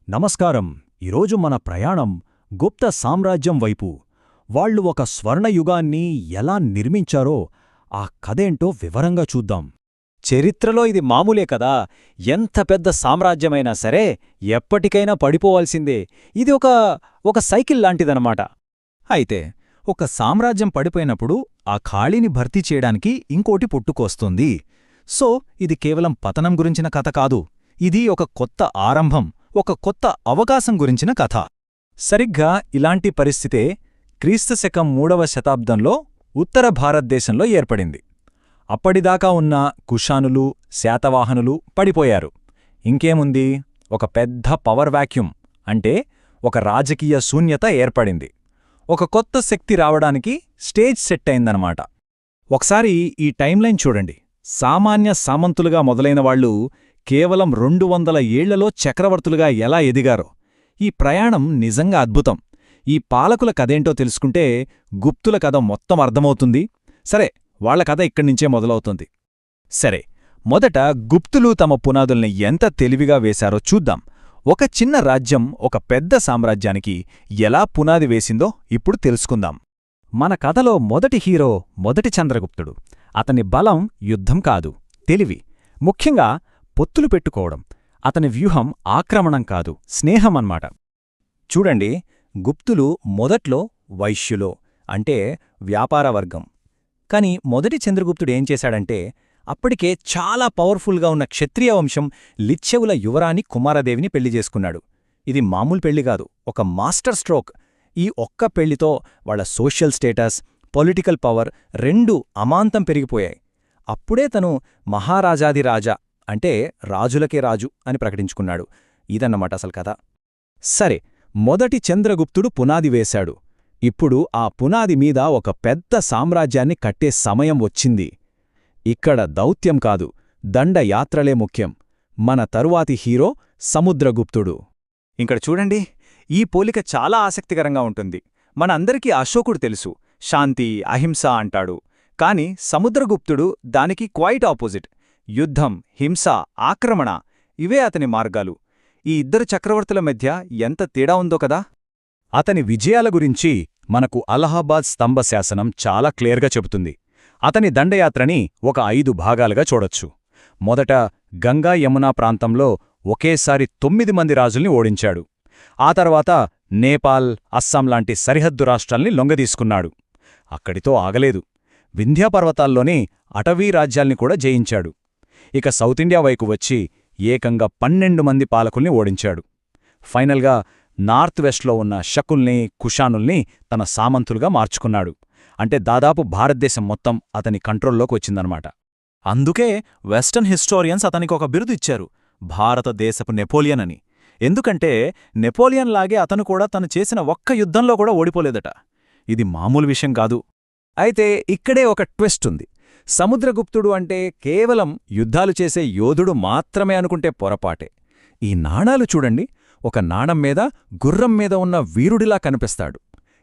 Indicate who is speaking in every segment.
Speaker 1: నమస్కారం. ఈరోజు మన ప్రయాణం గుప్త సామ్రాజ్యం వైపు. వాళ్ళు ఒక స్వర్ణయుగాన్ని ఎలా నిర్మించారో ఆ కథేంటో వివరంగా చూద్దాం.
Speaker 2: చరిత్రలో ఇది మామూలే కదా. ఎంత పెద్ద సామ్రాజ్యమైనా సరే ఎప్పటికైనా పడిపోవాల్సిందే. ఇది ఒక సైకిల్ లాంటిదనమాట.
Speaker 1: అయితే ఒక సామ్రాజ్యం పడిపోయినప్పుడు ఆ ఖాళీని భర్తీ చేయడానికి ఇంకోటి పుట్టుకొస్తుంది. సో ఇది కేవలం పతనం గురించిన కథ కాదు, ఇది ఒక కొత్త ఆరంభం, ఒక కొత్త అవకాశం గురించిన కథ. సరిగ్గా ఇలాంటి పరిస్థితే క్రీస్తుశకం 3వ శతాబ్దంలో ఉత్తర భారతదేశంలో ఏర్పడింది. అప్పటిదాకా ఉన్న కుషానులు, శాతవాహనులు పడిపోయారు. ఇంకేముంది, ఒక పెద్ద పవర్ వాక్యూమ్, అంటే ఒక రాజకీయ శూన్యత ఏర్పడింది. ఒక కొత్త శక్తి రావడానికి స్టేజ్ సెట్ అయిందనమాట. ఒకసారి ఈ టైంలైన్ చూడండి. సామాన్య సామంతులుగా మొదలైనవాళ్లు కేవలం 200 ఏళ్లలో చక్రవర్తులుగా ఎలా ఎదిగారో. ఈ ప్రయాణం నిజంగా అద్భుతం. ఈ పాలకుల కథేంటో తెలుసుకుంటే గుప్తుల కథ మొత్తం అర్థమవుతుంది. సరే, వాళ్ల కథ ఇక్కడ్నించే మొదలవుతుంది. సరే, మొదట గుప్తులు తమ పునాదుల్ని ఎంత తెలివిగా వేశారో చూద్దాం. ఒక చిన్న రాజ్యం ఒక పెద్ద సామ్రాజ్యానికి ఎలా పునాది వేసిందో ఇప్పుడు తెలుసుకుందాం. మన కథలో మొదటి హీరో మొదటి చంద్రగుప్తుడు. అతని బలం యుద్ధం కాదు, తెలివి. ముఖ్యంగా పొత్తులు పెట్టుకోవడం. అతని వ్యూహం ఆక్రమణం కాదు, స్నేహమన్మాట. చూడండి, గుప్తులు మొదట్లో వైశ్యులో, అంటే వ్యాపార వర్గం. కాని మొదటి చంద్రగుప్తుడేం చేశాడంటే, అప్పటికే చాలా పవర్ఫుల్గా ఉన్న క్షత్రియ వంశం లిచ్చెవుల యువరాణి కుమారదేవిని పెళ్లి చేసుకున్నాడు. ఇది మామూలు పెళ్లిగాదు, ఒక మాస్టర్ స్ట్రోక్. ఈ ఒక్క పెళ్లితో వాళ్ల సోషల్ స్టేటస్, పొలిటికల్ పవర్ రెండూ అమాంతం పెరిగిపోయాయి. అప్పుడే తను మహారాజాదిరాజా, అంటే రాజులకే రాజు అని ప్రకటించుకున్నాడు. ఇదన్నమాట అసలు కథ. సరే, మొదటి చంద్రగుప్తుడు పునాది వేశాడు. ఇప్పుడు ఆ పునాది మీద ఒక పెద్ద సామ్రాజ్యాన్ని కట్టే సమయం వచ్చింది. ఇక్కడ దౌత్యం కాదు, దండయాత్రలే ముఖ్యం. మన తరువాతి హీరో సముద్రగుప్తుడు. ఇక్కడ చూడండి, ఈ పోలిక చాలా ఆసక్తికరంగా ఉంటుంది. మన అందరికీ అశోకుడు తెలుసు, శాంతి అహింస అంటాడు. కాని సముద్రగుప్తుడు దానికి క్వైట్ ఆపోజిట్. యుద్ధం, హింస, ఆక్రమణ, ఇవే అతని మార్గాలు. ఈ ఇద్దరు చక్రవర్తుల మధ్య ఎంత తేడా ఉందో కదా. అతని విజయాల గురించి మనకు అలహాబాద్ స్తంభ శాసనం చాలా క్లియర్గా చెబుతుంది. అతని దండయాత్రని ఒక 5 భాగాలుగా చూడొచ్చు. మొదట గంగా యమునా ప్రాంతంలో ఒకేసారి 9 మంది రాజుల్ని ఓడించాడు. ఆ తర్వాత నేపాల్, అస్సాం లాంటి సరిహద్దు రాష్ట్రాల్ని లొంగదీసుకున్నాడు. అక్కడితో ఆగలేదు, వింధ్యాపర్వతాల్లోని అటవీ రాజ్యాల్ని కూడా జయించాడు. ఇక సౌతిండియా వైపు వచ్చి ఏకంగా 12 మంది పాలకుల్ని ఓడించాడు. ఫైనల్గా నార్త్ వెస్ట్లో ఉన్న శకుల్ని, కుషానుల్ని తన సామంతులుగా మార్చుకున్నాడు. అంటే దాదాపు భారతదేశం మొత్తం అతని కంట్రోల్లోకి వచ్చిందనమాట. అందుకే వెస్టర్న్ హిస్టోరియన్స్ అతనికి ఒక బిరుదు ఇచ్చారు, భారతదేశపు నెపోలియన్ అని. ఎందుకంటే నెపోలియన్ లాగే అతను కూడా తను చేసిన ఒక్క యుద్ధంలో కూడా ఓడిపోలేదట. ఇది మామూలు విషయం కాదు. అయితే ఇక్కడే ఒక ట్విస్ట్ ఉంది. సముద్రగుప్తుడు అంటే కేవలం యుద్ధాలు చేసే యోధుడు మాత్రమే అనుకుంటే పొరపాటే. ఈ నాణాలు చూడండి, ఒక నాణం మీద గుర్రం మీద ఉన్న వీరుడిలా కనిపిస్తాడు.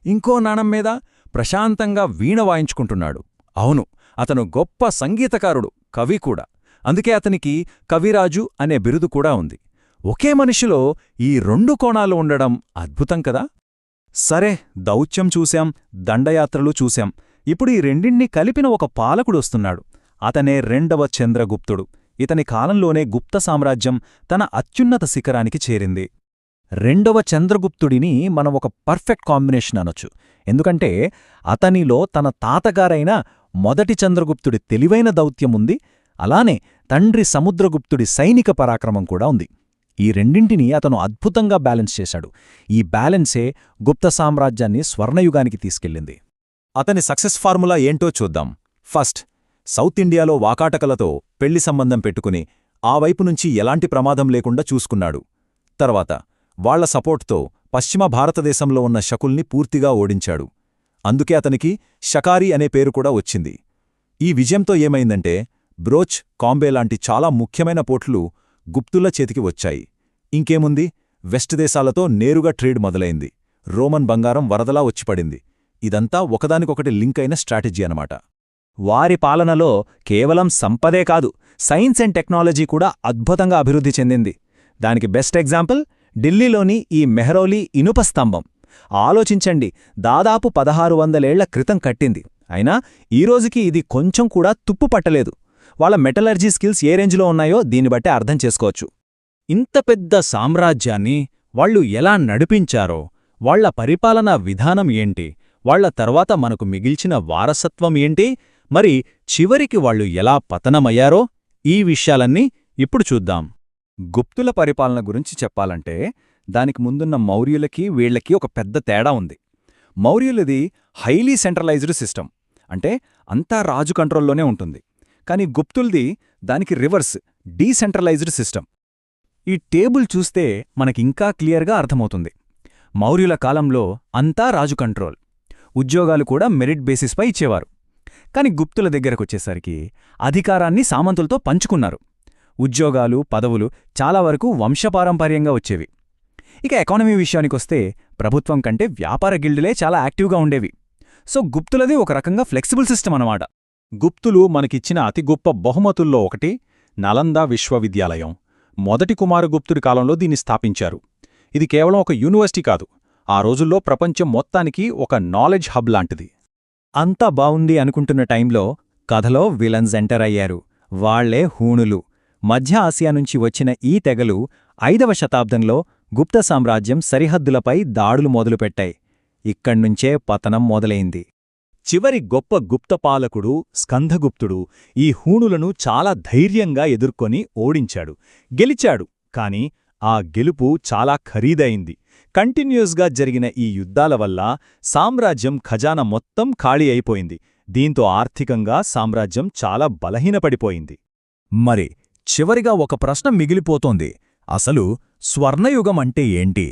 Speaker 1: ఇంకో నాణం మీద ప్రశాంతంగా వీణ వాయించుకుంటున్నాడు. అవును, అతను గొప్ప సంగీతకారుడు, కవి కూడా. అందుకే అతనికి కవిరాజు అనే బిరుదు కూడా ఉంది. ఒకే మనిషిలో ఈ 2 కోణాలు ఉండడం అద్భుతం కదా. సరే, దౌత్యం చూశాం, దండయాత్రలు చూశాం. ఇప్పుడు ఈ రెండింటినీ కలిపిన ఒక పాలకుడొస్తున్నాడు. అతనే రెండవ చంద్రగుప్తుడు. ఇతని కాలంలోనే గుప్త సామ్రాజ్యం తన అత్యున్నత శిఖరానికి చేరింది. రెండవ చంద్రగుప్తుడిని మనం ఒక పర్ఫెక్ట్ కాంబినేషన్ అనొచ్చు. ఎందుకంటే అతనిలో తన తాతగారైన మొదటి చంద్రగుప్తుడి తెలివైన దౌత్యముంది, అలానే తండ్రి సముద్రగుప్తుడి సైనిక పరాక్రమం కూడా ఉంది. ఈ రెండింటినీ అతను అద్భుతంగా బ్యాలెన్స్ చేశాడు. ఈ బ్యాలెన్సే గుప్త సామ్రాజ్యాన్ని స్వర్ణయుగానికి తీసుకెళ్ళింది. అతని సక్సెస్ ఫార్ములా ఏంటో చూద్దాం. ఫస్ట్, సౌత్ ఇండియాలో వాకాటకలతో పెళ్లి సంబంధం పెట్టుకుని ఆ వైపునుంచి ఎలాంటి ప్రమాదం లేకుండా చూసుకున్నాడు. తర్వాత వాళ్ల సపోర్ట్తో పశ్చిమ భారతదేశంలో ఉన్న శకుల్ని పూర్తిగా ఓడించాడు. అందుకే అతనికి షకారి అనే పేరు కూడా వచ్చింది. ఈ విజయంతో ఏమైందంటే బ్రోచ్, కాంబే లాంటి చాలా ముఖ్యమైన పోర్ట్లు గుప్తుల చేతికి వచ్చాయి. ఇంకేముంది, వెస్ట్ దేశాలతో నేరుగా ట్రేడ్ మొదలైంది. రోమన్ బంగారం వరదలా వచ్చిపడింది. ఇదంతా ఒకదానికొకటి లింక్ అయిన స్ట్రాటజీ అనమాట. వారి పాలనలో కేవలం సంపదే కాదు, సైన్స్ అండ్ టెక్నాలజీ కూడా అద్భుతంగా అభివృద్ధి చెందింది. దానికి బెస్ట్ ఎగ్జాంపుల్
Speaker 2: ఢిల్లీలోని ఈ మెహ్రౌలీ ఇనుప స్తంభం. ఆలోచించండి, దాదాపు 1600 ఏళ్ల క్రితం కట్టింది. అయినా ఈరోజుకి ఇది కొంచెం కూడా తుప్పు పట్టలేదు. వాళ్ళ మెటలర్జీ స్కిల్స్ ఏ రేంజ్లో ఉన్నాయో దీన్ని బట్టే అర్థం చేసుకోవచ్చు.
Speaker 1: ఇంత పెద్ద సామ్రాజ్యాన్ని వాళ్ళు ఎలా నడిపించారో, వాళ్ల పరిపాలనా విధానం ఏంటి, వాళ్ల తర్వాత మనకు మిగిల్చిన వారసత్వం ఏంటి, మరి చివరికి వాళ్ళు ఎలా పతనమయ్యారో, ఈ విషయాలన్నీ ఇప్పుడు చూద్దాం.
Speaker 2: గుప్తుల పరిపాలన గురించి చెప్పాలంటే దానికి ముందున్న మౌర్యులకి వీళ్లకి ఒక పెద్ద తేడా ఉంది. మౌర్యులది హైలీ సెంట్రలైజ్డ్ సిస్టమ్, అంటే అంతా రాజు కంట్రోల్లోనే ఉంటుంది. కానీ గుప్తుల్ది దానికి రివర్స్, డీసెంట్రలైజ్డ్ సిస్టమ్.
Speaker 1: ఈ టేబుల్ చూస్తే మనకింకా క్లియర్గా అర్థమవుతుంది. మౌర్యుల కాలంలో అంతా రాజు కంట్రోల్, ఉద్యోగాలు కూడా మెరిట్ బేసిస్పై ఇచ్చేవారు. కాని గుప్తుల దగ్గరకొచ్చేసరికి అధికారాన్ని సామంతులతో పంచుకున్నారు. ఉద్యోగాలు, పదవులు చాలా వరకు వంశపారంపర్యంగా వచ్చేవి. ఇక ఎకానమీ విషయానికొస్తే ప్రభుత్వం కంటే వ్యాపార గిల్డులే చాలా యాక్టివ్గా ఉండేవి. సో గుప్తులది ఒక రకంగా ఫ్లెక్సిబుల్ సిస్టమ్ అన్నమాట.
Speaker 3: గుప్తులు మనకిచ్చిన అతి గొప్ప బహుమతుల్లో ఒకటి నలందా విశ్వవిద్యాలయం. మొదటి కుమారగుప్తుడి కాలంలో దీన్ని స్థాపించారు. ఇది కేవలం ఒక యూనివర్సిటీ కాదు, ఆ రోజుల్లో ప్రపంచం మొత్తానికి ఒక నాలెడ్జ్ హబ్ లాంటిది.
Speaker 1: అంతా బావుంది అనుకుంటున్న టైంలో కథలో విలన్స్ ఎంటర్ అయ్యారు. వాళ్లే హూణులు. మధ్య ఆసియా నుంచి వచ్చిన ఈ తెగలు 5వ శతాబ్దంలో గుప్త సామ్రాజ్యం సరిహద్దులపై దాడులు మొదలుపెట్టాయి. ఇక్కడ్నుంచే పతనం మొదలైంది.
Speaker 3: చివరి గొప్ప గుప్తపాలకుడు స్కందగుప్తుడు ఈ హూణులను చాలా ధైర్యంగా ఎదుర్కొని ఓడించాడు, గెలిచాడు. కాని ఆ గెలుపు చాలా ఖరీదైంది. కంటిన్యూస్గా జరిగిన ఈ యుద్ధాల వల్ల సామ్రాజ్యం ఖజానా మొత్తం ఖాళీ అయిపోయింది. దీంతో ఆర్థికంగా సామ్రాజ్యం చాలా బలహీనపడిపోయింది.
Speaker 1: మరి చివరిగా ఒక ప్రశ్న మిగిలిపోతోంది. అసలు స్వర్ణయుగం అంటే ఏంటి?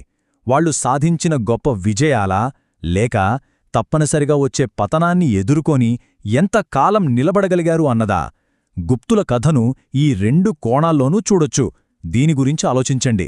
Speaker 1: వాళ్ళు సాధించిన గొప్ప విజయాలా, లేక తప్పనిసరిగా వచ్చే పతనాన్ని ఎదుర్కొని ఎంతకాలం నిలబడగలిగారు అన్నదా? గుప్తుల కథను ఈ 2 కోణాల్లోనూ చూడొచ్చు. దీని గురించి ఆలోచించండి.